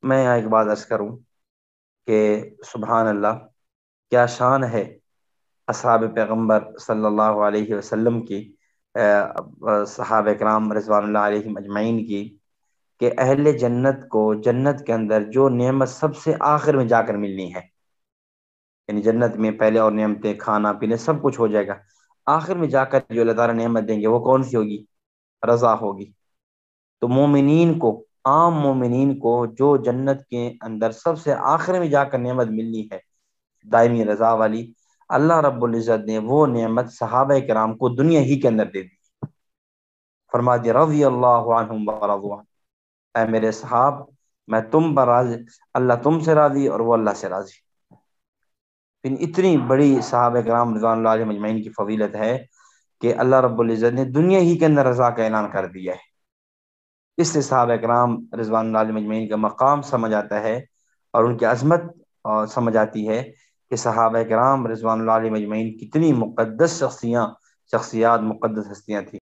میں یہاں ایک بات عرض کروں کہ سبحان اللہ، کیا شان ہے اصحاب پیغمبر صلی اللہ علیہ وسلم کی، صحابہ کرام رضوان اللہ علیہم اجمعین کی، کہ اہل جنت کو جنت کے اندر جو نعمت سب سے آخر میں جا کر ملنی ہے، یعنی جنت میں پہلے اور نعمتیں کھانا پینے سب کچھ ہو جائے گا، آخر میں جا کر جو اللہ تعالیٰ نعمت دیں گے وہ کون سی ہوگی؟ رضا ہوگی۔ تو مومنین کو، عام مومنین کو جو جنت کے اندر سب سے آخر میں جا کر نعمت ملنی ہے دائمی رضا والی، اللہ رب العزت نے وہ نعمت صحابہ کرام کو دنیا ہی کے اندر دے دی۔ فرما دیا رضی اللہ عنہم ورضوا عنہ، اے میرے صحاب، میں تم پر راضی، اللہ تم سے راضی اور وہ اللہ سے راضی۔ پھر اتنی بڑی صحابہ کرام رضوان اللہ علیہم اجمعین کی فضیلت ہے کہ اللہ رب العزت نے دنیا ہی کے اندر رضا کا اعلان کر دیا ہے۔ اس سے صحابہ کرام رضوان اللہ علیہم اجمعین کا مقام سمجھ آتا ہے اور ان کی عظمت سمجھ آتی ہے کہ صحابہ کرام رضوان اللہ علیہم اجمعین کتنی مقدس شخصیات، مقدس ہستیاں تھیں۔